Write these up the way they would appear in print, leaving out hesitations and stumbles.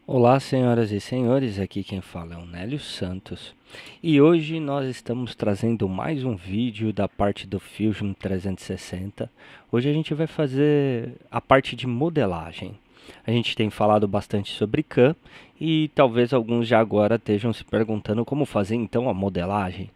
Olá, senhoras e senhores, aqui quem fala é o Nélio Santos e hoje nós estamos trazendo mais um vídeo da parte do Fusion 360. Hoje a gente vai fazer a parte de modelagem. A gente tem falado bastante sobre CAM e talvez alguns já agora estejam se perguntando como fazer então a modelagem.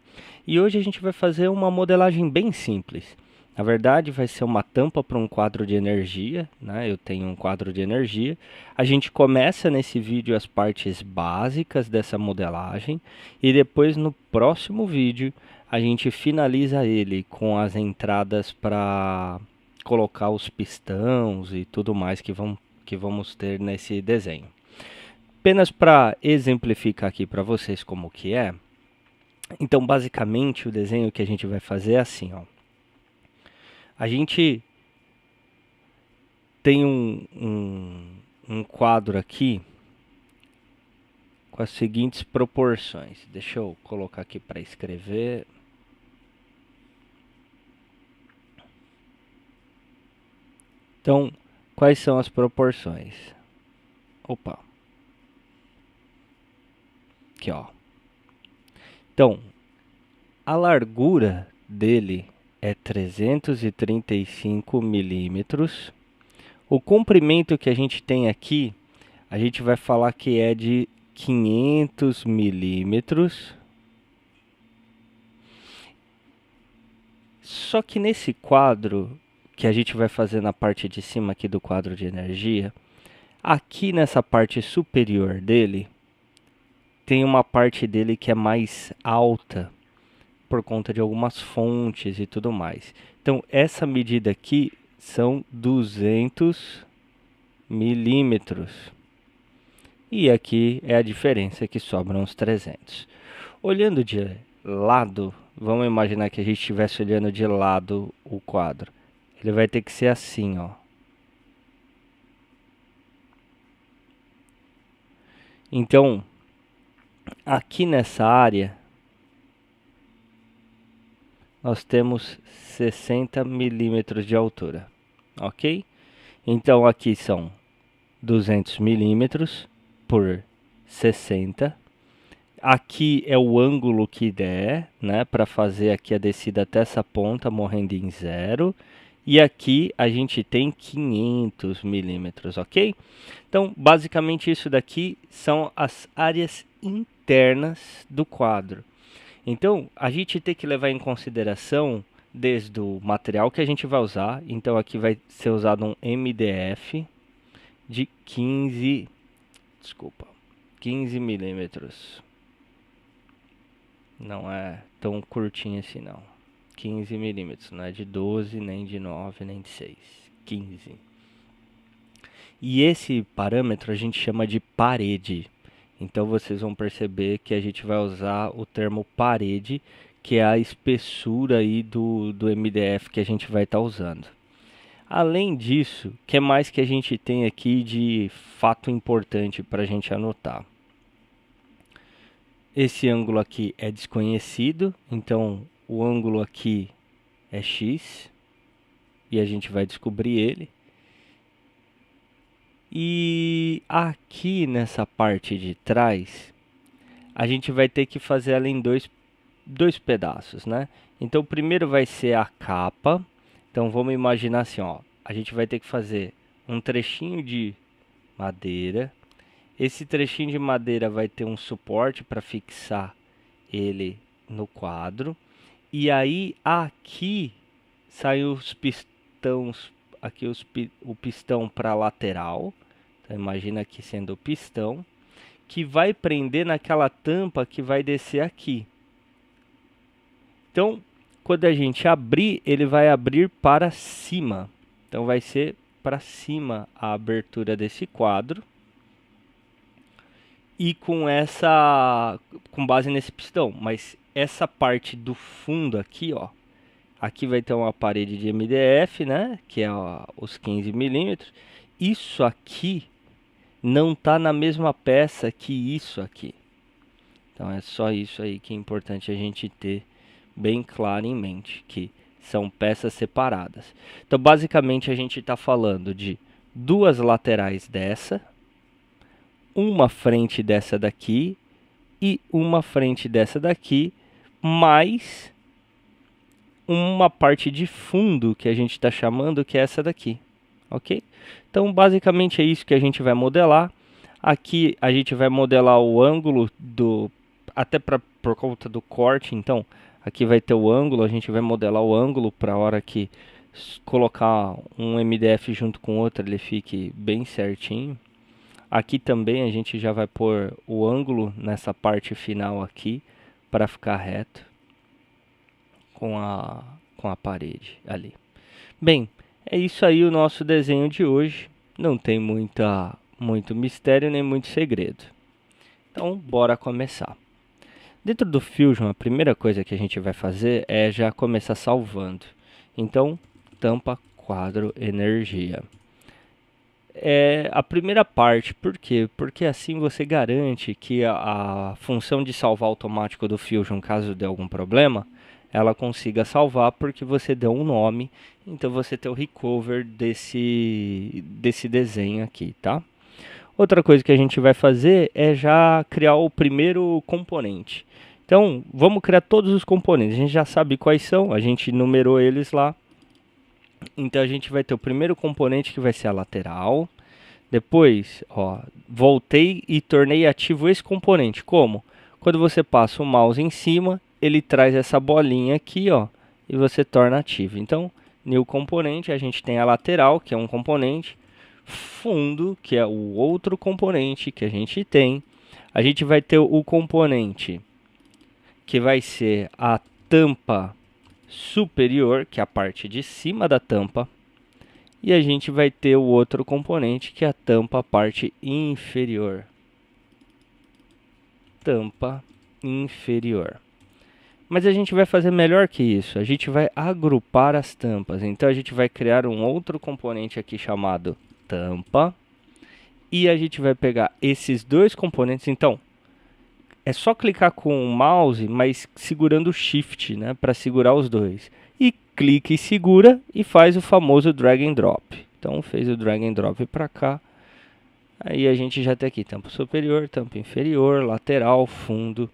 E hoje a gente vai fazer uma modelagem bem simples. Na verdade, vai ser uma tampa para um quadro de energia, né? Eu tenho um quadro de energia. A gente começa nesse vídeo as partes básicas dessa modelagem e depois no próximo vídeo a gente finaliza ele com as entradas para colocar os pistões e tudo mais que vamos ter nesse desenho. Apenas para exemplificar aqui para vocês como que é. Então, basicamente, o desenho que a gente vai fazer é assim, ó. A gente tem um quadro aqui com as seguintes proporções. Deixa eu colocar aqui para escrever. Então, quais são as proporções? Opa. Aqui, ó. Então, a largura dele é 335 milímetros. O comprimento que a gente tem aqui, a gente vai falar que é de 500 milímetros. Só que nesse quadro, que a gente vai fazer na parte de cima aqui do quadro de energia, aqui nessa parte superior dele, tem uma parte dele que é mais alta, por conta de algumas fontes e tudo mais. Então, essa medida aqui são 200 milímetros. E aqui é a diferença que sobram os 300. Olhando de lado, vamos imaginar que a gente estivesse olhando de lado o quadro. Ele vai ter que ser assim, ó. Então, aqui nessa área, nós temos 60 milímetros de altura, ok? Então, aqui são 200 milímetros por 60. Aqui é o ângulo que der, né, para fazer aqui a descida até essa ponta, morrendo em zero. E aqui a gente tem 500 milímetros, ok? Então, basicamente isso daqui são as áreas internas do quadro. Então, a gente tem que levar em consideração desde o material que a gente vai usar. Então, aqui vai ser usado um MDF de 15 milímetros. Não é tão curtinho assim, não. 15 milímetros, não é de 12, nem de 9, nem de 6. 15. E esse parâmetro a gente chama de parede. Então vocês vão perceber que a gente vai usar o termo parede, que é a espessura aí do MDF que a gente vai estar usando. Além disso, o que mais que a gente tem aqui de fato importante para a gente anotar? Esse ângulo aqui é desconhecido, então o ângulo aqui é x e a gente vai descobrir ele. E aqui nessa parte de trás, a gente vai ter que fazer ela em dois pedaços, né? Então, o primeiro vai ser a capa. Então, vamos imaginar assim, ó. A gente vai ter que fazer um trechinho de madeira. Esse trechinho de madeira vai ter um suporte para fixar ele no quadro. E aí, aqui, saem os pistões, aqui o pistão para a lateral. Então, imagina aqui sendo o pistão, que vai prender naquela tampa que vai descer aqui. Então, quando a gente abrir, ele vai abrir para cima. Então, vai ser para cima a abertura desse quadro. E com base nesse pistão. Mas essa parte do fundo aqui, ó. Aqui vai ter uma parede de MDF, né? Que é ó, os 15 milímetros. Isso aqui não está na mesma peça que isso aqui. Então é só isso aí que é importante a gente ter bem claro em mente, que são peças separadas. Então basicamente a gente está falando de duas laterais dessa, uma frente dessa daqui e uma frente dessa daqui, mais uma parte de fundo que a gente está chamando, que é essa daqui, ok? Então, basicamente é isso que a gente vai modelar. Aqui a gente vai modelar o ângulo até por conta do corte. Então, aqui vai ter o ângulo, a gente vai modelar o ângulo para a hora que colocar um MDF junto com outro, ele fique bem certinho. Aqui também a gente já vai pôr o ângulo nessa parte final aqui, para ficar reto com a parede ali. Bem, é isso aí o nosso desenho de hoje. Não tem muito mistério nem muito segredo. Então, bora começar. Dentro do Fusion, a primeira coisa que a gente vai fazer é já começar salvando. Então, tampa quadro energia. É a primeira parte, por quê? Porque assim você garante que a função de salvar automático do Fusion, caso dê algum problema, ela consiga salvar porque você deu um nome, então você tem o recover desse desenho aqui, tá? Outra coisa que a gente vai fazer é já criar o primeiro componente. Então, vamos criar todos os componentes, a gente já sabe quais são, a gente numerou eles lá. Então a gente vai ter o primeiro componente que vai ser a lateral. Depois, ó, voltei e tornei ativo esse componente. Como? Quando você passa o mouse em cima, ele traz essa bolinha aqui, ó, e você torna ativo. Então, new componente, a gente tem a lateral, que é um componente, fundo, que é o outro componente que a gente tem. A gente vai ter o componente que vai ser a tampa superior, que é a parte de cima da tampa, e a gente vai ter o outro componente, que é a tampa, a parte inferior. Tampa inferior. Mas a gente vai fazer melhor que isso, a gente vai agrupar as tampas. Então a gente vai criar um outro componente aqui chamado tampa, e a gente vai pegar esses dois componentes. Então, é só clicar com o mouse, mas segurando o Shift, né, para segurar os dois. E clica e segura e faz o famoso drag and drop. Então fez o drag and drop para cá. Aí a gente já tem aqui tampa superior, tampa inferior, lateral, fundo,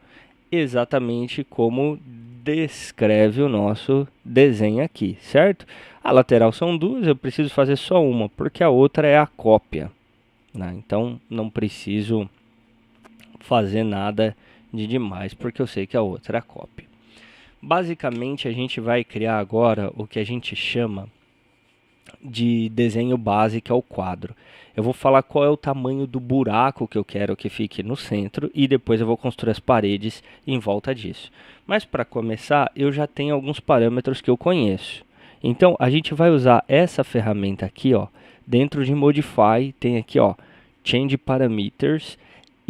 exatamente como descreve o nosso desenho aqui, certo? A lateral são duas, eu preciso fazer só uma, porque a outra é a cópia, né? Então não preciso fazer nada de demais, porque eu sei que a outra é a cópia. Basicamente, a gente vai criar agora o que a gente chama de desenho base, que é o quadro. Eu vou falar qual é o tamanho do buraco que eu quero que fique no centro e depois eu vou construir as paredes em volta disso. Mas para começar, eu já tenho alguns parâmetros que eu conheço. Então, a gente vai usar essa ferramenta aqui, ó, dentro de Modify, tem aqui, ó, Change Parameters.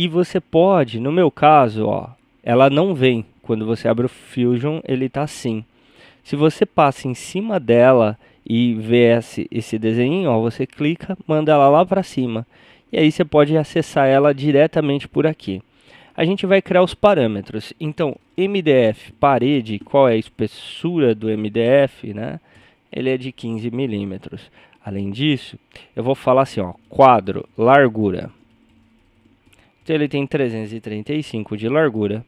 E você pode, no meu caso, ó, ela não vem. Quando você abre o Fusion, ele está assim. Se você passa em cima dela e vê esse desenho, ó, você clica, manda ela lá para cima. E aí você pode acessar ela diretamente por aqui. A gente vai criar os parâmetros. Então, MDF parede, qual é a espessura do MDF, né? Ele é de 15 milímetros. Além disso, eu vou falar assim, ó, quadro, largura. Então, ele tem 335 de largura.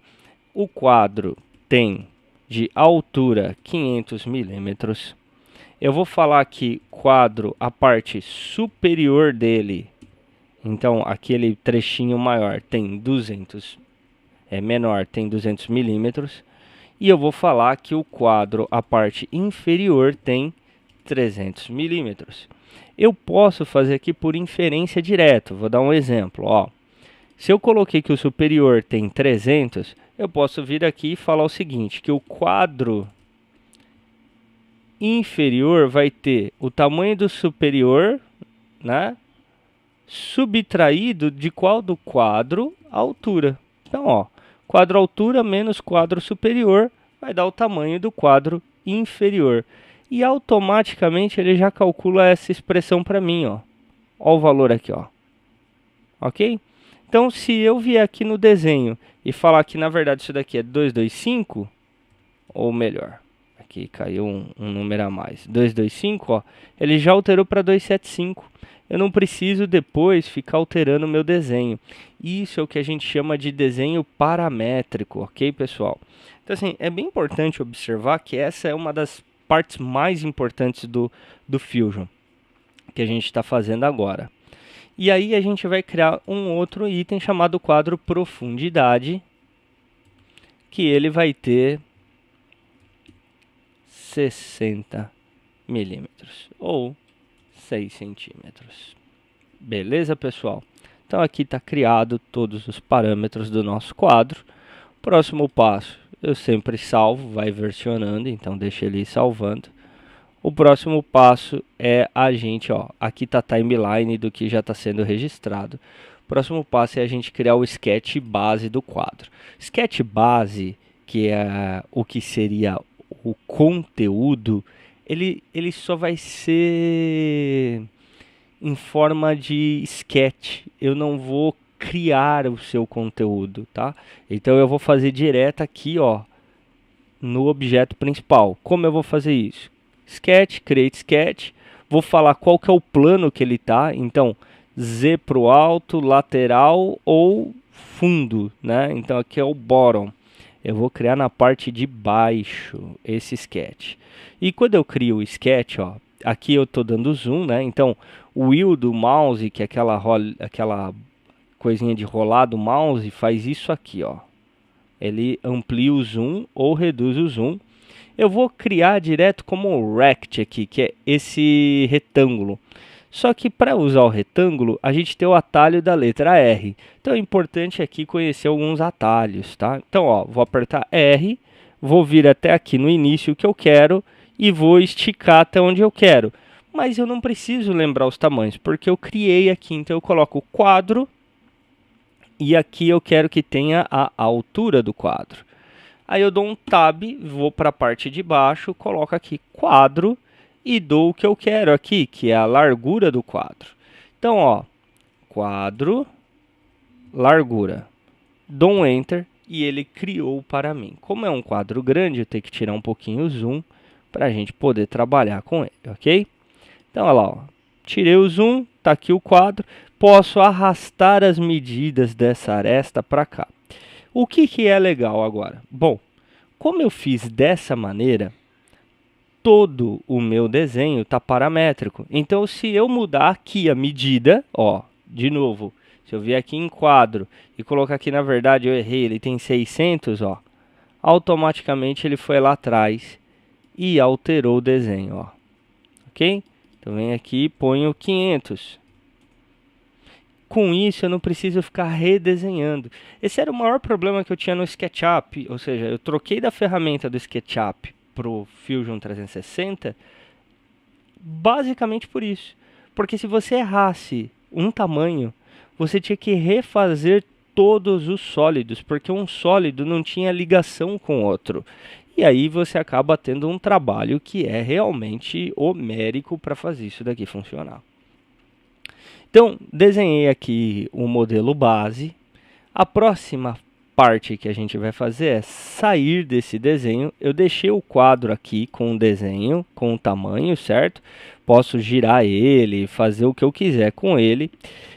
O quadro tem de altura 500 milímetros. Eu vou falar aqui quadro, a parte superior dele. Então, aquele trechinho maior tem 200, menor tem 200 milímetros. E eu vou falar que o quadro, a parte inferior, tem 300 milímetros. Eu posso fazer aqui por inferência direto. Vou dar um exemplo, ó. Se eu coloquei que o superior tem 300, eu posso vir aqui e falar o seguinte, que o quadro inferior vai ter o tamanho do superior, né, subtraído de qual do quadro? A altura. Então, ó, quadro altura menos quadro superior vai dar o tamanho do quadro inferior. E automaticamente ele já calcula essa expressão para mim, ó. Ó o valor aqui, ó. Ok? Então, se eu vier aqui no desenho e falar que, na verdade, isso daqui é 225, ou melhor, aqui caiu um número a mais, 225, ó, ele já alterou para 275. eu não preciso depois ficar alterando o meu desenho. Isso é o que a gente chama de desenho paramétrico, ok, pessoal? Então, assim, é bem importante observar que essa é uma das partes mais importantes do Fusion que a gente está fazendo agora. E aí a gente vai criar um outro item chamado quadro profundidade, que ele vai ter 60 milímetros ou 6 centímetros. Beleza, pessoal? Então aqui está criado todos os parâmetros do nosso quadro. Próximo passo, eu sempre salvo, vai versionando, então deixa ele ir salvando. O próximo passo é a gente, aqui está a timeline do que já está sendo registrado. O próximo passo é a gente criar o sketch base do quadro. Sketch base, que é o que seria o conteúdo, ele só vai ser em forma de sketch. Eu não vou criar o seu conteúdo, tá? Então eu vou fazer direto aqui, no objeto principal. Como eu vou fazer isso? Sketch, create sketch, vou falar qual que é o plano que ele tá, então Z para o alto, lateral ou fundo, né? Então aqui é o bottom, eu vou criar na parte de baixo esse sketch. E quando eu crio o sketch, aqui eu tô dando zoom, né? Então o wheel do mouse, que é aquela coisinha de rolar do mouse, faz isso aqui, ele amplia o zoom ou reduz o zoom. Eu vou criar direto como rect aqui, que é esse retângulo. Só que para usar o retângulo, a gente tem o atalho da letra R. Então é importante aqui conhecer alguns atalhos, tá? Então, vou apertar R, vou vir até aqui no início que eu quero e vou esticar até onde eu quero. Mas eu não preciso lembrar os tamanhos, porque eu criei aqui. Então eu coloco quadro e aqui eu quero que tenha a altura do quadro. Aí eu dou um tab, vou para a parte de baixo, coloco aqui quadro e dou o que eu quero aqui, que é a largura do quadro. Então, quadro, largura. Dou um Enter e ele criou para mim. Como é um quadro grande, eu tenho que tirar um pouquinho o zoom para a gente poder trabalhar com ele, ok? Então, olha lá, tirei o zoom, está aqui o quadro. Posso arrastar as medidas dessa aresta para cá. O que é legal agora? Bom, como eu fiz dessa maneira, todo o meu desenho está paramétrico. Então, se eu mudar aqui a medida, de novo, se eu vier aqui em quadro e colocar aqui, na verdade, eu errei, ele tem 600, automaticamente ele foi lá atrás e alterou o desenho, ok? Então, vem aqui e ponho 500. Com isso, eu não preciso ficar redesenhando. Esse era o maior problema que eu tinha no SketchUp, ou seja, eu troquei da ferramenta do SketchUp para o Fusion 360, basicamente por isso. Porque se você errasse um tamanho, você tinha que refazer todos os sólidos, porque um sólido não tinha ligação com o outro. E aí você acaba tendo um trabalho que é realmente homérico para fazer isso daqui funcionar. Então, desenhei aqui o modelo base. A próxima parte que a gente vai fazer é sair desse desenho. Eu deixei o quadro aqui com o desenho, com o tamanho, certo? Posso girar ele, fazer o que eu quiser com ele.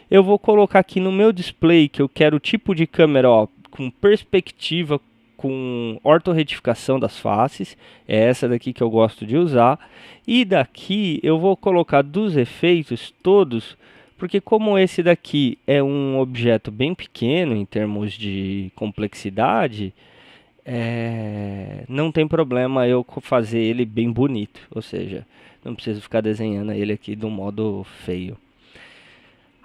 Eu vou colocar aqui no meu display que eu quero o tipo de câmera com perspectiva, com ortorretificação das faces. É essa daqui que eu gosto de usar. E daqui eu vou colocar dos efeitos todos, porque como esse daqui é um objeto bem pequeno em termos de complexidade, não tem problema eu fazer ele bem bonito. Ou seja, não preciso ficar desenhando ele aqui de um modo feio.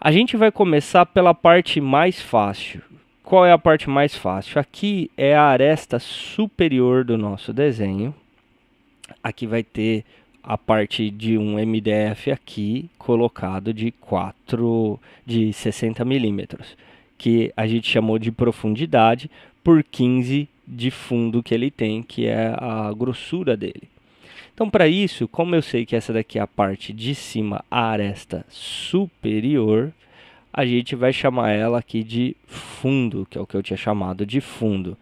A gente vai começar pela parte mais fácil. Qual é a parte mais fácil? Aqui é a aresta superior do nosso desenho. Aqui vai ter a parte de um MDF aqui colocado de 60 milímetros, que a gente chamou de profundidade por 15 de fundo que ele tem, que é a grossura dele. Então, para isso, como eu sei que essa daqui é a parte de cima, a aresta superior, a gente vai chamar ela aqui de fundo, que é o que eu tinha chamado de fundo.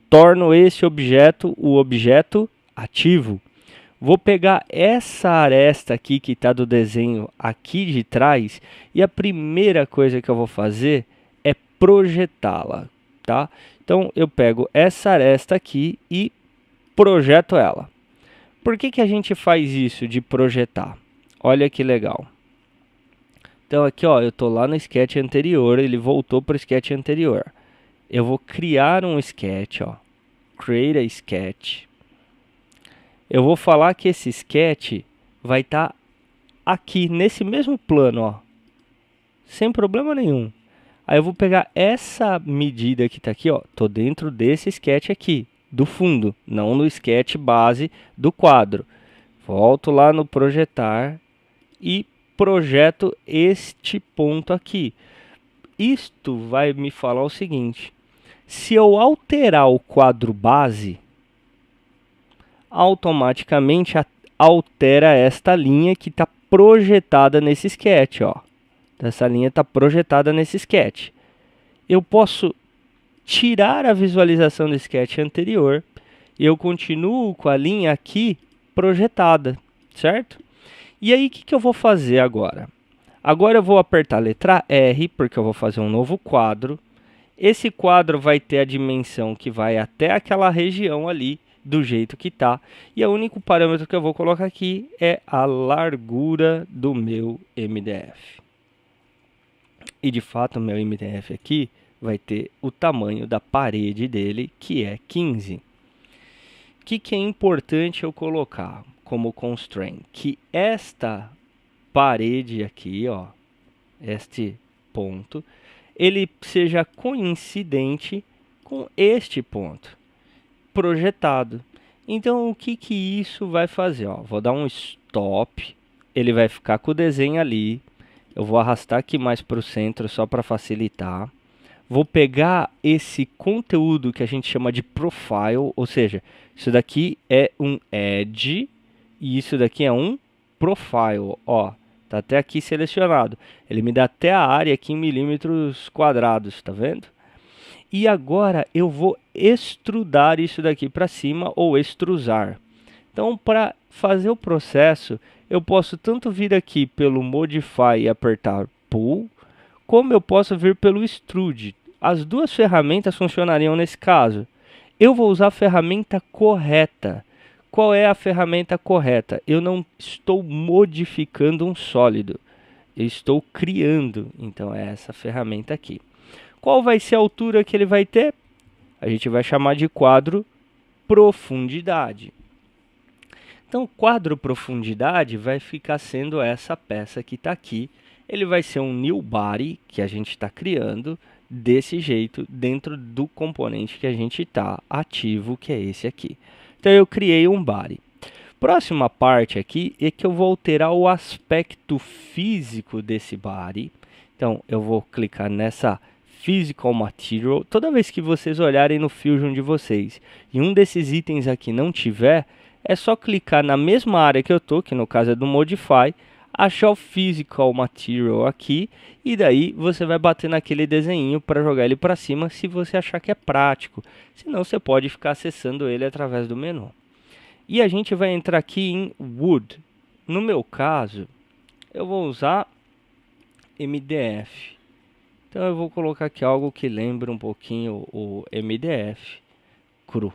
Torno esse objeto o objeto ativo. Vou pegar essa aresta aqui que está do desenho aqui de trás e a primeira coisa que eu vou fazer é projetá-la, tá? Então eu pego essa aresta aqui e projeto ela. Por que a gente faz isso de projetar? Olha que legal. Então aqui, ó, eu estou lá no sketch anterior, ele voltou para o sketch anterior. Eu vou criar um sketch, ó, create a sketch. Eu vou falar que esse sketch vai estar aqui nesse mesmo plano, ó, sem problema nenhum. Aí eu vou pegar essa medida que está aqui, ó, tô dentro desse sketch aqui, do fundo, não no sketch base do quadro. Volto lá no projetar e projeto este ponto aqui. Isto vai me falar o seguinte: se eu alterar o quadro base, automaticamente altera esta linha que está projetada nesse sketch, ó. Essa linha está projetada nesse sketch. Eu posso tirar a visualização do sketch anterior e eu continuo com a linha aqui projetada, certo? E aí, o que eu vou fazer agora? Agora eu vou apertar a letra R, porque eu vou fazer um novo quadro. Esse quadro vai ter a dimensão que vai até aquela região ali, do jeito que está. E o único parâmetro que eu vou colocar aqui é a largura do meu MDF. E de fato, o meu MDF aqui vai ter o tamanho da parede dele, que é 15. O que é importante eu colocar como constraint? Que esta parede aqui, ó, este ponto, ele seja coincidente com este ponto projetado. Então, o que isso vai fazer? Ó, vou dar um stop, ele vai ficar com o desenho ali. Eu vou arrastar aqui mais para o centro só para facilitar. Vou pegar esse conteúdo que a gente chama de profile, ou seja, isso daqui é um edge e isso daqui é um profile. Ó, tá até aqui selecionado. Ele me dá até a área aqui em milímetros quadrados, tá vendo? E agora eu vou extrudar isso daqui para cima ou extrusar. Então, para fazer o processo, eu posso tanto vir aqui pelo Modify e apertar Pull, como eu posso vir pelo Extrude. As duas ferramentas funcionariam nesse caso. Eu vou usar a ferramenta correta. Qual é a ferramenta correta? Eu não estou modificando um sólido. Eu estou criando. Então, é essa ferramenta aqui. Qual vai ser a altura que ele vai ter? A gente vai chamar de quadro profundidade. Então, quadro profundidade vai ficar sendo essa peça que está aqui. Ele vai ser um new body que a gente está criando desse jeito dentro do componente que a gente está ativo, que é esse aqui. Então, eu criei um body. Próxima parte aqui é que eu vou alterar o aspecto físico desse body. Então, eu vou clicar nessa Physical Material. Toda vez que vocês olharem no Fusion de vocês e um desses itens aqui não tiver, é só clicar na mesma área que eu estou, que no caso é do Modify, achar o Physical Material aqui e daí você vai bater naquele desenho para jogar ele para cima se você achar que é prático. Senão você pode ficar acessando ele através do menu. E a gente vai entrar aqui em Wood. No meu caso, eu vou usar MDF. Então eu vou colocar aqui algo que lembra um pouquinho o MDF cru,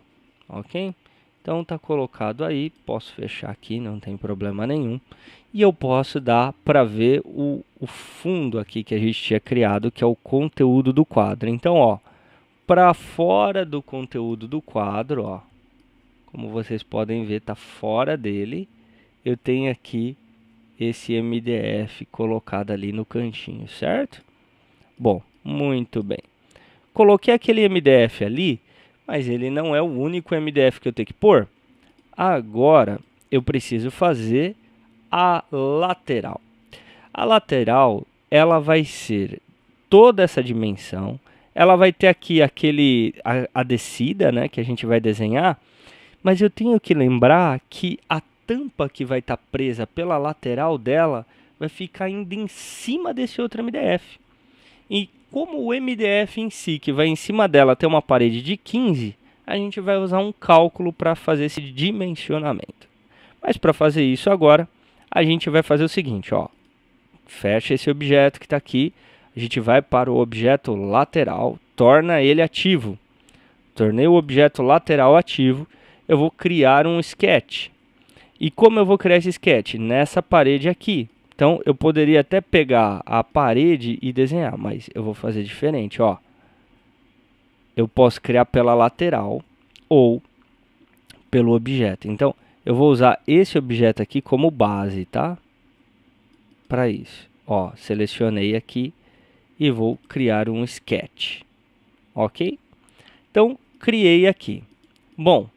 ok? Então está colocado aí, posso fechar aqui, não tem problema nenhum. E eu posso dar para ver o fundo aqui que a gente tinha criado, que é o conteúdo do quadro. Então, ó, para fora do conteúdo do quadro, ó, como vocês podem ver, está fora dele. Eu tenho aqui esse MDF colocado ali no cantinho, certo? Bom, muito bem. Coloquei aquele MDF ali, mas ele não é o único MDF que eu tenho que pôr. Agora, eu preciso fazer a lateral. A lateral, ela vai ser toda essa dimensão. Ela vai ter aqui a descida, né, que a gente vai desenhar. Mas eu tenho que lembrar que a tampa que vai estar presa pela lateral dela vai ficar ainda em cima desse outro MDF. E como o MDF em si, que vai em cima dela, tem uma parede de 15, a gente vai usar um cálculo para fazer esse dimensionamento. Mas para fazer isso agora, a gente vai fazer o seguinte, ó. Fecha esse objeto que está aqui, a gente vai para o objeto lateral, torna ele ativo. Tornei o objeto lateral ativo, eu vou criar um sketch. E como eu vou criar esse sketch? Nessa parede aqui. Então, eu poderia até pegar a parede e desenhar, mas eu vou fazer diferente, ó. Eu posso criar pela lateral ou pelo objeto. Então, eu vou usar esse objeto aqui como base, tá? Para isso. Ó, selecionei aqui e vou criar um sketch. Ok? Então, criei aqui. Bom,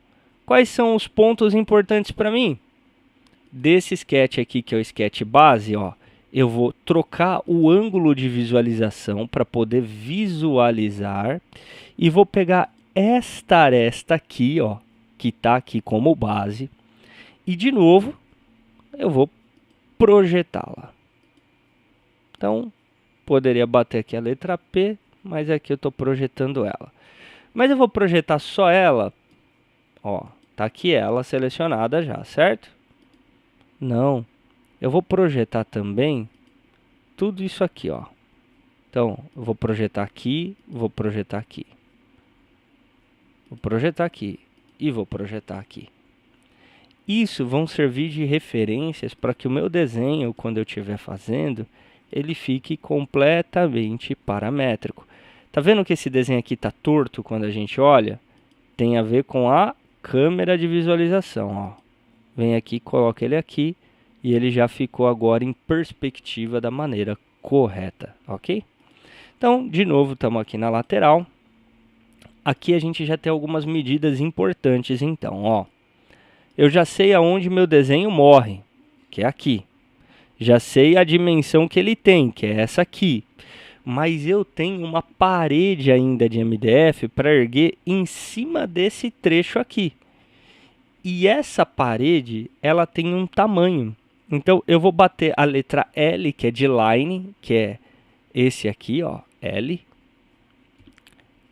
quais são os pontos importantes para mim? Desse sketch aqui, que é o sketch base, ó, eu vou trocar o ângulo de visualização para poder visualizar e vou pegar esta aresta aqui, ó, que está aqui como base, e de novo eu vou projetá-la. Então, poderia bater aqui a letra P, mas aqui eu estou projetando ela. Mas eu vou projetar só ela, ó, tá aqui ela selecionada já, certo? Não, eu vou projetar também tudo isso aqui, ó. Então, eu vou projetar aqui, vou projetar aqui. Vou projetar aqui e vou projetar aqui. Isso vão servir de referências para que o meu desenho, quando eu estiver fazendo, ele fique completamente paramétrico. Tá vendo que esse desenho aqui tá torto quando a gente olha? Tem a ver com a câmera de visualização, ó. Vem aqui, coloca ele aqui e ele já ficou agora em perspectiva da maneira correta, ok? Então, de novo, estamos aqui na lateral. Aqui a gente já tem algumas medidas importantes, então, ó. Eu já sei aonde meu desenho morre, que é aqui. Já sei a dimensão que ele tem, que é essa aqui. Mas eu tenho uma parede ainda de MDF para erguer em cima desse trecho aqui. E essa parede, ela tem um tamanho. Então, eu vou bater a letra L, que é de line, que é esse aqui, ó, L.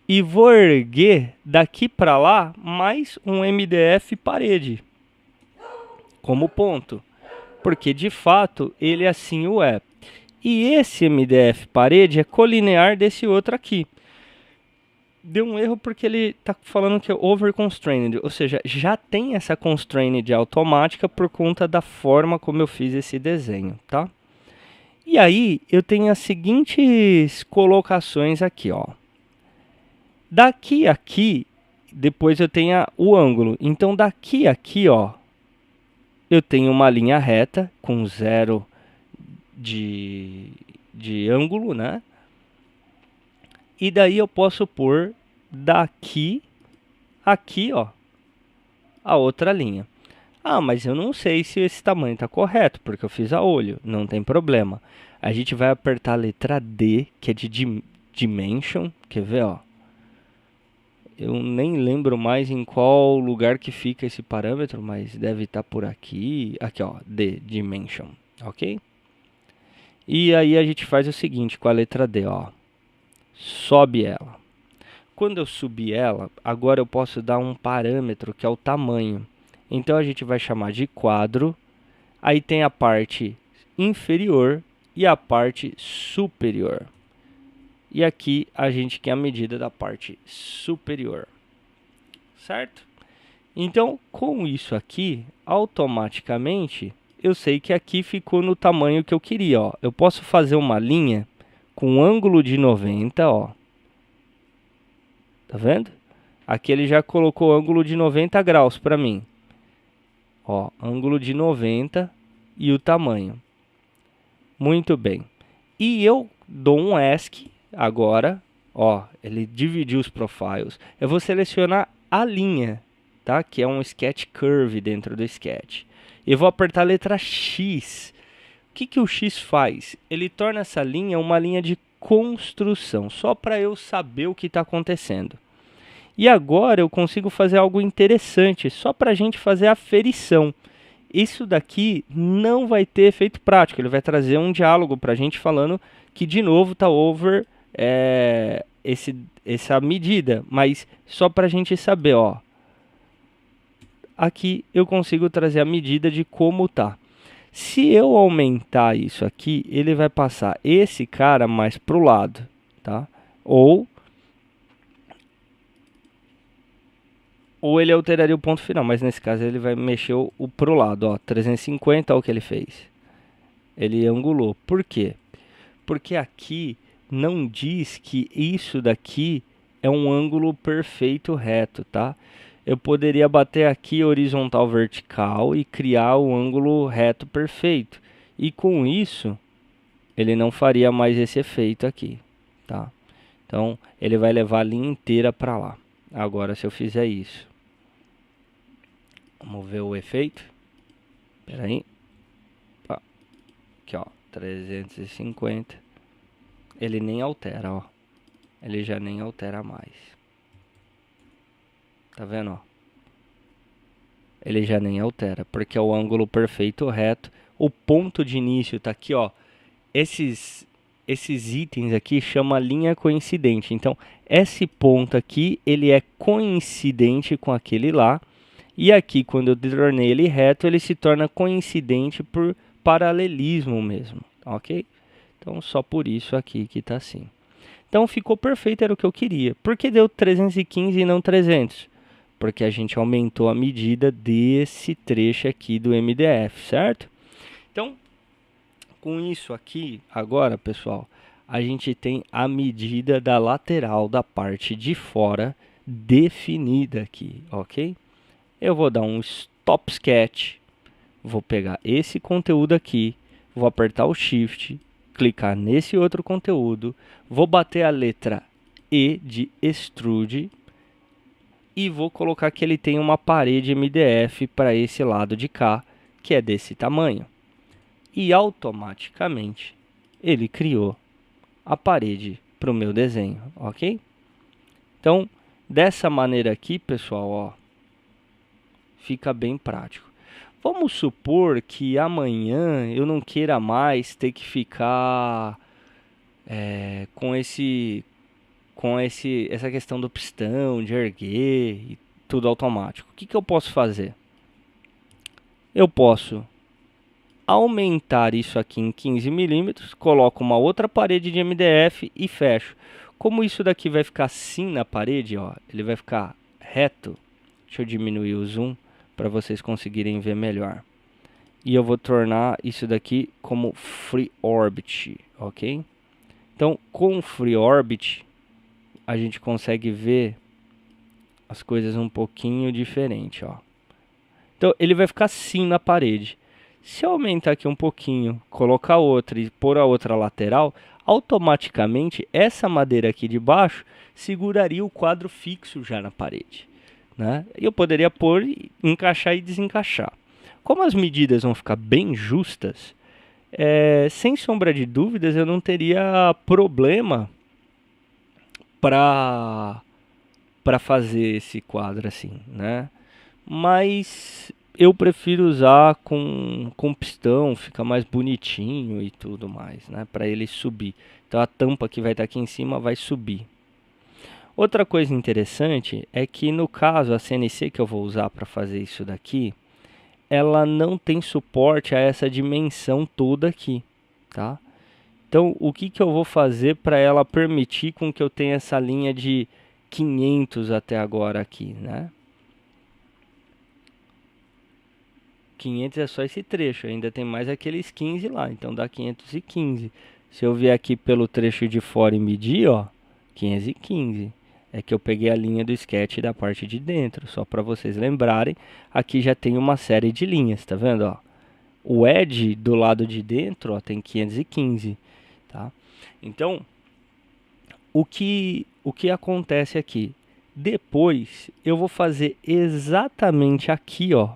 E vou erguer daqui para lá mais um MDF parede, como ponto. Porque, de fato, ele assim o é. E esse MDF parede é colinear desse outro aqui. Deu um erro porque ele está falando que é over-constrained, ou seja, já tem essa constrained automática por conta da forma como eu fiz esse desenho, tá? E aí, eu tenho as seguintes colocações aqui, ó. Daqui a aqui, depois eu tenho o ângulo. Então, daqui a aqui, ó, eu tenho uma linha reta com 0 de ângulo, né? E daí eu posso pôr daqui, aqui, ó, a outra linha. Ah, mas eu não sei se esse tamanho está correto, porque eu fiz a olho. Não tem problema. A gente vai apertar a letra D, que é de Dimension. Quer ver, ó? Eu nem lembro mais em qual lugar que fica esse parâmetro, mas deve estar por aqui. Aqui, ó, D, Dimension, ok? E aí a gente faz o seguinte com a letra D, ó. Sobe ela. Quando eu subir ela, agora eu posso dar um parâmetro que é o tamanho. Então a gente vai chamar de quadro. Aí tem a parte inferior e a parte superior. E aqui a gente quer a medida da parte superior. Certo? Então, com isso aqui, automaticamente, eu sei que aqui ficou no tamanho que eu queria, ó. Eu posso fazer uma linha com ângulo de 90, ó. Tá vendo? Aqui ele já colocou ângulo de 90 graus para mim. Ó, ângulo de 90 e o tamanho. Muito bem. E eu dou um ESC agora, ó, ele dividiu os profiles. Eu vou selecionar a linha, tá? Que é um sketch curve dentro do sketch. Eu vou apertar a letra X. O que que o X faz? Ele torna essa linha uma linha de construção, só para eu saber o que está acontecendo. E agora eu consigo fazer algo interessante, só para a gente fazer a aferição. Isso daqui não vai ter efeito prático, ele vai trazer um diálogo para a gente falando que de novo está over essa medida, mas só para a gente saber, ó. aqui eu consigo trazer a medida de como tá. Se eu aumentar isso aqui, ele vai passar esse cara mais para o lado, tá? Ou ele alteraria o ponto final, mas nesse caso ele vai mexer o pro lado, ó, 350, olha o que ele fez. Ele angulou. Por quê? Porque aqui não diz que isso daqui é um ângulo perfeito reto, tá? Eu poderia bater aqui horizontal vertical e criar o ângulo reto perfeito. E com isso, ele não faria mais esse efeito aqui, tá? Então, ele vai levar a linha inteira para lá. Agora, se eu fizer isso. Vamos ver o efeito. Espera aí. Aqui, ó, 350. Ele nem altera, ó. Ele já nem altera mais. Tá vendo, ó? Ele já nem altera, porque é o ângulo perfeito reto. O ponto de início tá aqui, ó. Esses itens aqui chama linha coincidente. Então, esse ponto aqui, ele é coincidente com aquele lá. E aqui, quando eu tornei ele reto, ele se torna coincidente por paralelismo mesmo, ok? Então, só por isso aqui que tá assim. Então, ficou perfeito, era o que eu queria. Por que deu 315 e não 300? Porque a gente aumentou a medida desse trecho aqui do MDF, certo? Então, com isso aqui, agora, pessoal, a gente tem a medida da lateral da parte de fora definida aqui, ok? Eu vou dar um Stop Sketch, vou pegar esse conteúdo aqui, vou apertar o Shift, clicar nesse outro conteúdo, vou bater a letra E de Extrude e vou colocar que ele tem uma parede MDF para esse lado de cá, que é desse tamanho. E automaticamente ele criou a parede para o meu desenho, ok? Então, dessa maneira aqui, pessoal, ó, fica bem prático. Vamos supor que amanhã eu não queira mais ter que ficar com essa questão do pistão, de erguer e tudo automático. O que eu posso fazer? Eu posso aumentar isso aqui em 15 milímetros, coloco uma outra parede de MDF e fecho. Como isso daqui vai ficar assim na parede, ó, ele vai ficar reto. Deixa eu diminuir o zoom para vocês conseguirem ver melhor. E eu vou tornar isso daqui como Free Orbit, ok? Então, com Free Orbit, a gente consegue ver as coisas um pouquinho diferente, ó. Então, ele vai ficar assim na parede. Se eu aumentar aqui um pouquinho, colocar outra e pôr a outra lateral, automaticamente essa madeira aqui de baixo seguraria o quadro fixo já na parede, né? E eu poderia pôr, encaixar e desencaixar. Como as medidas vão ficar bem justas, sem sombra de dúvidas, eu não teria problema para fazer esse quadro assim, né? Mas eu prefiro usar com pistão, fica mais bonitinho e tudo mais, né? Para ele subir. Então a tampa que vai estar aqui em cima vai subir. Outra coisa interessante é que no caso a CNC que eu vou usar para fazer isso daqui, ela não tem suporte a essa dimensão toda aqui, tá? Então, o que eu vou fazer para ela permitir com que eu tenha essa linha de 500 até agora aqui, né? 500 é só esse trecho, ainda tem mais aqueles 15 lá, então dá 515. Se eu vier aqui pelo trecho de fora e medir, ó, 515. É que eu peguei a linha do sketch da parte de dentro, só para vocês lembrarem. Aqui já tem uma série de linhas, tá vendo, ó? O edge do lado de dentro, ó, tem 515. Tá? Então, o que acontece aqui? Depois, eu vou fazer exatamente aqui, ó,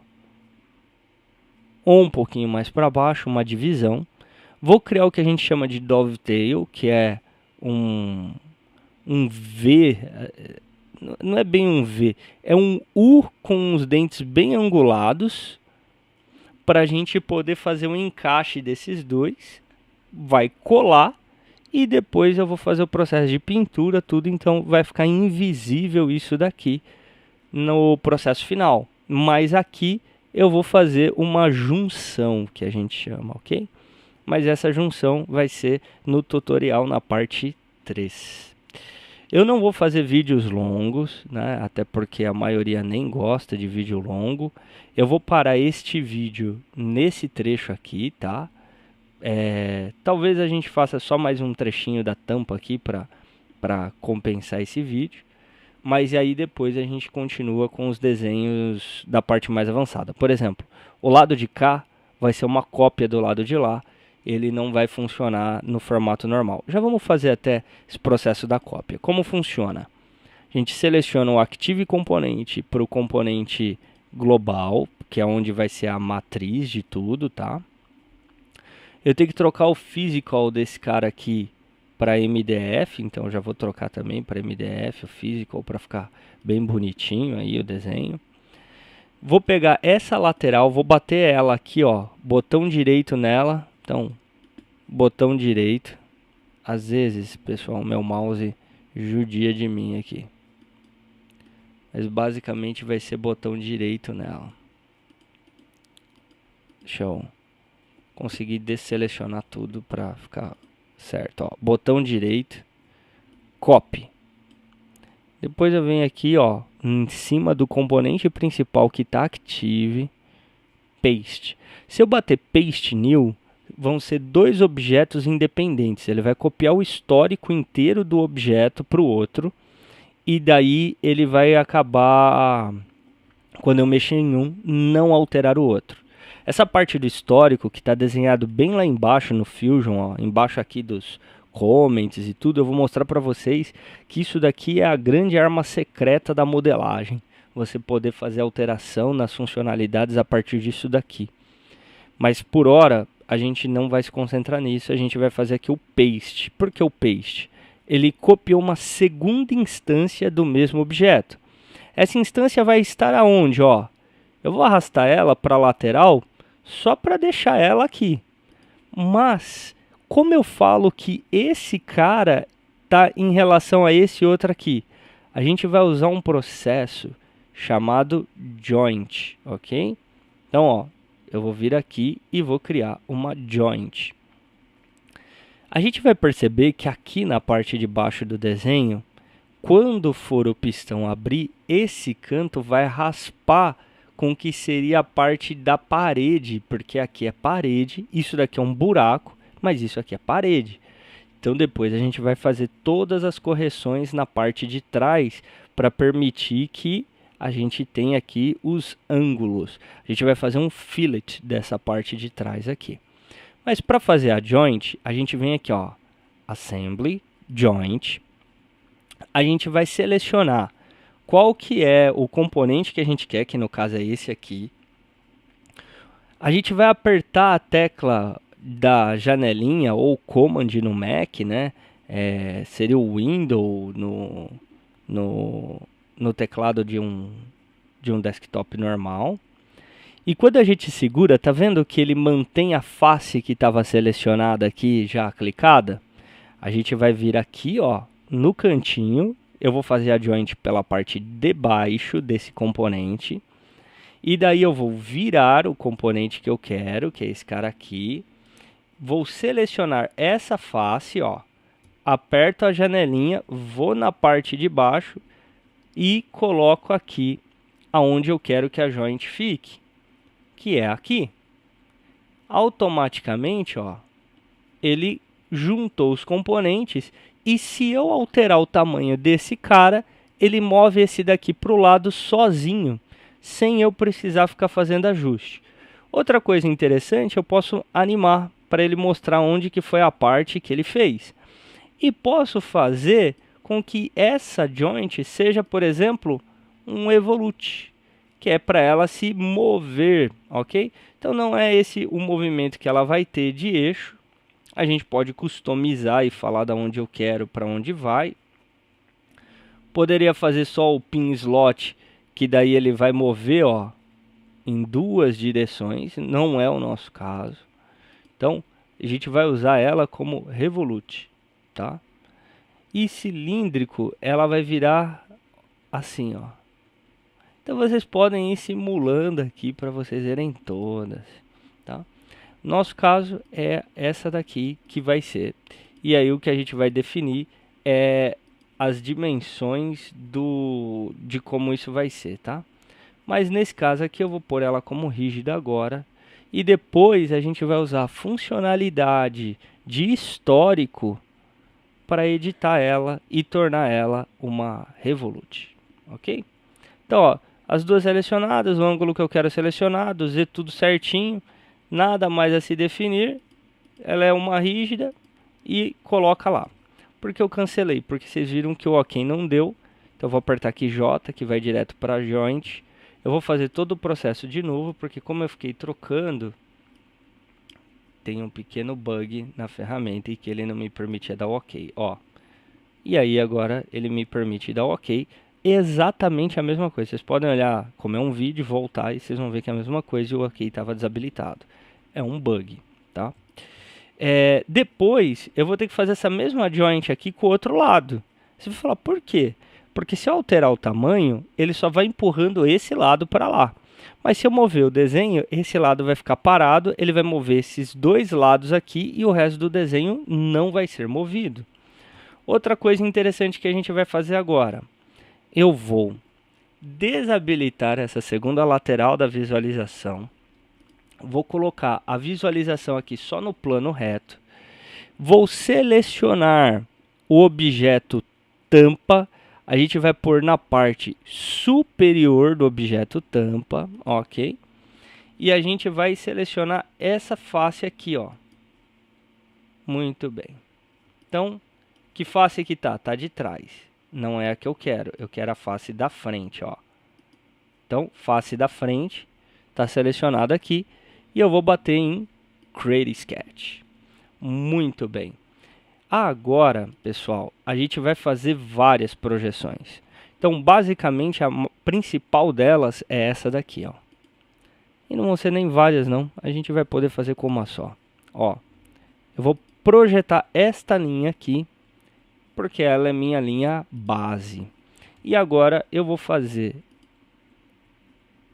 ou um pouquinho mais para baixo, uma divisão. Vou criar o que a gente chama de dovetail, que é um V, não é bem um V, é um U com os dentes bem angulados, para a gente poder fazer um encaixe desses dois. Vai colar e depois eu vou fazer o processo de pintura, tudo, então vai ficar invisível isso daqui no processo final, mas aqui eu vou fazer uma junção, que a gente chama, ok? Mas essa junção vai ser no tutorial na parte 3. Eu não vou fazer vídeos longos, né? Até porque a maioria nem gosta de vídeo longo. Eu vou parar este vídeo nesse trecho aqui, tá? Talvez a gente faça só mais um trechinho da tampa aqui para compensar esse vídeo. Mas aí depois a gente continua com os desenhos da parte mais avançada. Por exemplo, o lado de cá vai ser uma cópia do lado de lá. Ele não vai funcionar no formato normal. Já vamos fazer até esse processo da cópia. Como funciona? A gente seleciona o Active Componente para o componente global, que é onde vai ser a matriz de tudo, tá? Eu tenho que trocar o physical desse cara aqui para MDF, então já vou trocar também para MDF, o physical, para ficar bem bonitinho aí o desenho. Vou pegar essa lateral, vou bater ela aqui, ó, botão direito nela. Então, botão direito. Às vezes, pessoal, meu mouse judia de mim aqui. Mas basicamente vai ser botão direito nela. Deixa eu conseguir desselecionar tudo para ficar certo, ó. Botão direito, copy. Depois eu venho aqui, ó, em cima do componente principal que está active, paste. Se eu bater paste new, vão ser dois objetos independentes. Ele vai copiar o histórico inteiro do objeto para o outro. E daí ele vai acabar, quando eu mexer em um, não alterar o outro. Essa parte do histórico, que está desenhado bem lá embaixo no Fusion, ó, embaixo aqui dos comments e tudo, eu vou mostrar para vocês que isso daqui é a grande arma secreta da modelagem. Você poder fazer alteração nas funcionalidades a partir disso daqui. Mas por hora, a gente não vai se concentrar nisso, a gente vai fazer aqui o paste. Por que o paste? Ele copiou uma segunda instância do mesmo objeto. Essa instância vai estar aonde? Ó, eu vou arrastar ela para a lateral só para deixar ela aqui. Mas, como eu falo que esse cara está em relação a esse outro aqui, a gente vai usar um processo chamado joint, ok? Então, ó, eu vou vir aqui e vou criar uma joint. A gente vai perceber que aqui na parte de baixo do desenho, quando for o pistão abrir, esse canto vai raspar com o que seria a parte da parede, porque aqui é parede, isso daqui é um buraco, mas isso aqui é parede. Então depois a gente vai fazer todas as correções na parte de trás para permitir que a gente tenha aqui os ângulos. A gente vai fazer um fillet dessa parte de trás aqui. Mas para fazer a joint, a gente vem aqui, ó, Assembly, Joint. A gente vai selecionar qual que é o componente que a gente quer, que no caso é esse aqui. A gente vai apertar a tecla da janelinha ou Command no Mac, né? Seria o Window no teclado de um desktop normal. E quando a gente segura, tá vendo que ele mantém a face que estava selecionada aqui, já clicada? A gente vai vir aqui, ó, no cantinho. Eu vou fazer a joint pela parte de baixo desse componente. E daí eu vou virar o componente que eu quero, que é esse cara aqui. Vou selecionar essa face, ó. Aperto a janelinha, vou na parte de baixo e coloco aqui aonde eu quero que a joint fique, que é aqui. Automaticamente, ó, ele juntou os componentes e se eu alterar o tamanho desse cara, ele move esse daqui para o lado sozinho, sem eu precisar ficar fazendo ajuste. Outra coisa interessante, eu posso animar para ele mostrar onde que foi a parte que ele fez. E posso fazer com que essa joint seja, por exemplo, um evolute, que é para ela se mover, ok? Então não é esse o movimento que ela vai ter de eixo. A gente pode customizar e falar da onde eu quero, para onde vai. Poderia fazer só o pin slot, que daí ele vai mover, ó, em duas direções. Não é o nosso caso. Então, a gente vai usar ela como revolute, tá? E cilíndrico, ela vai virar assim, ó. Então vocês podem ir simulando aqui para vocês verem todas, tá? Nosso caso é essa daqui que vai ser. E aí o que a gente vai definir é as dimensões de como isso vai ser, tá? Mas nesse caso aqui eu vou pôr ela como rígida agora. E depois a gente vai usar a funcionalidade de histórico para editar ela e tornar ela uma Revolute, ok? Então, ó, as duas selecionadas, o ângulo que eu quero selecionado, Z tudo certinho, nada mais a se definir, ela é uma rígida e coloca lá. Por que eu cancelei? Porque vocês viram que o OK não deu, então eu vou apertar aqui J, que vai direto para Joint. Eu vou fazer todo o processo de novo, porque como eu fiquei trocando, tem um pequeno bug na ferramenta e que ele não me permitia dar OK, ó. E aí agora ele me permite dar OK. Exatamente a mesma coisa. Vocês podem olhar como é um vídeo, voltar e vocês vão ver que é a mesma coisa e o OK estava desabilitado. É um bug, tá? Depois eu vou ter que fazer essa mesma joint aqui com o outro lado. Você vai falar, por quê? Porque se eu alterar o tamanho, ele só vai empurrando esse lado para lá. Mas se eu mover o desenho, esse lado vai ficar parado, ele vai mover esses dois lados aqui e o resto do desenho não vai ser movido. Outra coisa interessante que a gente vai fazer agora. Eu vou desabilitar essa segunda lateral da visualização. Vou colocar a visualização aqui só no plano reto. Vou selecionar o objeto tampa. A gente vai pôr na parte superior do objeto tampa, ok? E a gente vai selecionar essa face aqui, ó. Muito bem. Então, que face que tá? Tá de trás. Não é a que eu quero a face da frente, ó. Então, face da frente está selecionada aqui e eu vou bater em Create Sketch. Muito bem. Agora, pessoal, a gente vai fazer várias projeções. Então, basicamente, a principal delas é essa daqui, ó. E não vão ser nem várias, não. A gente vai poder fazer com uma só. Ó, eu vou projetar esta linha aqui, porque ela é minha linha base. E agora eu vou fazer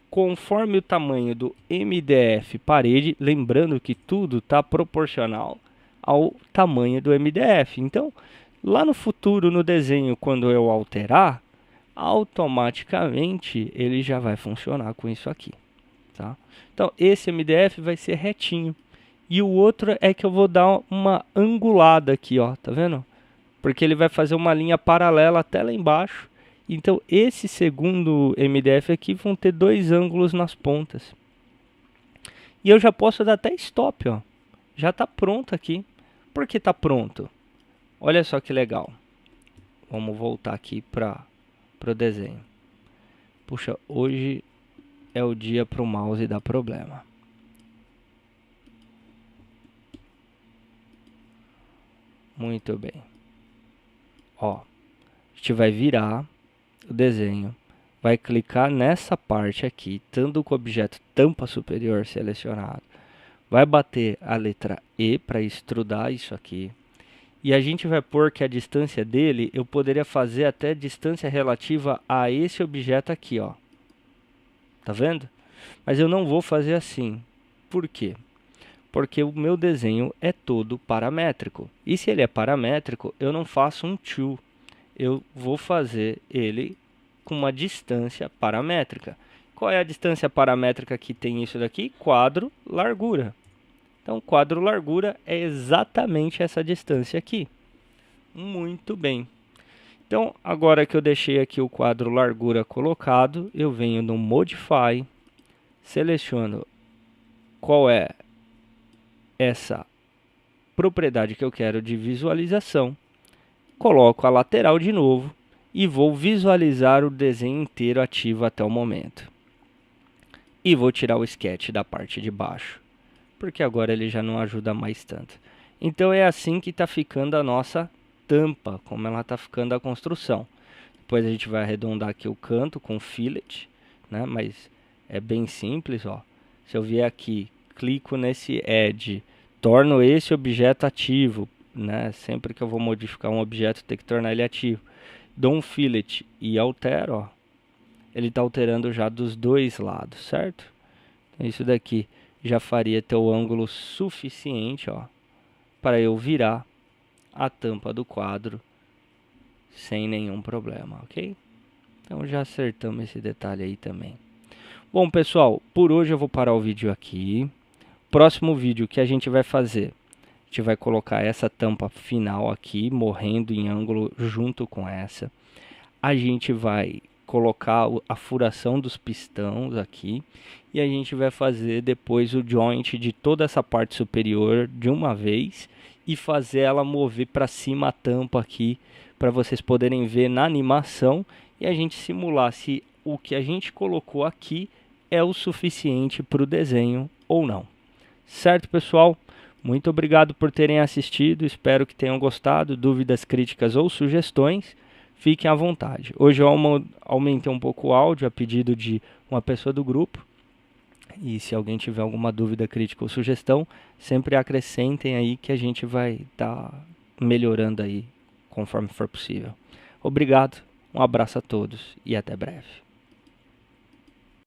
conforme o tamanho do MDF parede, lembrando que tudo está proporcional ao tamanho do MDF. Então, lá no futuro, no desenho, quando eu alterar, automaticamente ele já vai funcionar com isso aqui, tá? Então, esse MDF vai ser retinho. E o outro é que eu vou dar uma angulada aqui, ó, tá vendo? Porque ele vai fazer uma linha paralela até lá embaixo. Então, esse segundo MDF aqui vão ter dois ângulos nas pontas. E eu já posso dar até stop, ó. Já está pronto aqui. Por que está pronto? Olha só que legal. Vamos voltar aqui para o desenho. Puxa, hoje é o dia para o mouse dar problema. Muito bem. Ó, a gente vai virar o desenho, vai clicar nessa parte aqui, estando com o objeto tampa superior selecionado, vai bater a letra E para extrudar isso aqui, e a gente vai pôr que a distância dele, eu poderia fazer até distância relativa a esse objeto aqui, ó. Tá vendo? Mas eu não vou fazer assim. Por quê? Porque o meu desenho é todo paramétrico. E se ele é paramétrico, eu não faço um to. Eu vou fazer ele com uma distância paramétrica. Qual é a distância paramétrica que tem isso daqui? Quadro largura. Então, quadro largura é exatamente essa distância aqui. Muito bem. Então, agora que eu deixei aqui o quadro largura colocado, eu venho no Modify, seleciono qual é essa propriedade que eu quero de visualização, coloco a lateral de novo e vou visualizar o desenho inteiro ativo até o momento. E vou tirar o sketch da parte de baixo, porque agora ele já não ajuda mais tanto. Então é assim que está ficando a nossa tampa, como ela está ficando a construção. Depois a gente vai arredondar aqui o canto com fillet, né? Mas é bem simples, ó. Se eu vier aqui, clico nesse Add, torno esse objeto ativo, né? Sempre que eu vou modificar um objeto, tem que tornar ele ativo. Dou um fillet e altero, ó. ele está alterando já dos dois lados, certo? Então, isso daqui já faria ter o ângulo suficiente, ó, para eu virar a tampa do quadro sem nenhum problema, ok? Então já acertamos esse detalhe aí também. Bom, pessoal, por hoje eu vou parar o vídeo aqui. Próximo vídeo que a gente vai fazer, a gente vai colocar essa tampa final aqui, morrendo em ângulo junto com essa. A gente vai colocar a furação dos pistões aqui. E a gente vai fazer depois o joint de toda essa parte superior de uma vez. E fazer ela mover para cima a tampa aqui, para vocês poderem ver na animação. E a gente simular se o que a gente colocou aqui é o suficiente para o desenho ou não. Certo, pessoal? Muito obrigado por terem assistido. Espero que tenham gostado. Dúvidas, críticas ou sugestões, fiquem à vontade. Hoje eu aumentei um pouco o áudio a pedido de uma pessoa do grupo. E se alguém tiver alguma dúvida, crítica ou sugestão, sempre acrescentem aí que a gente vai estar melhorando aí conforme for possível. Obrigado, um abraço a todos e até breve.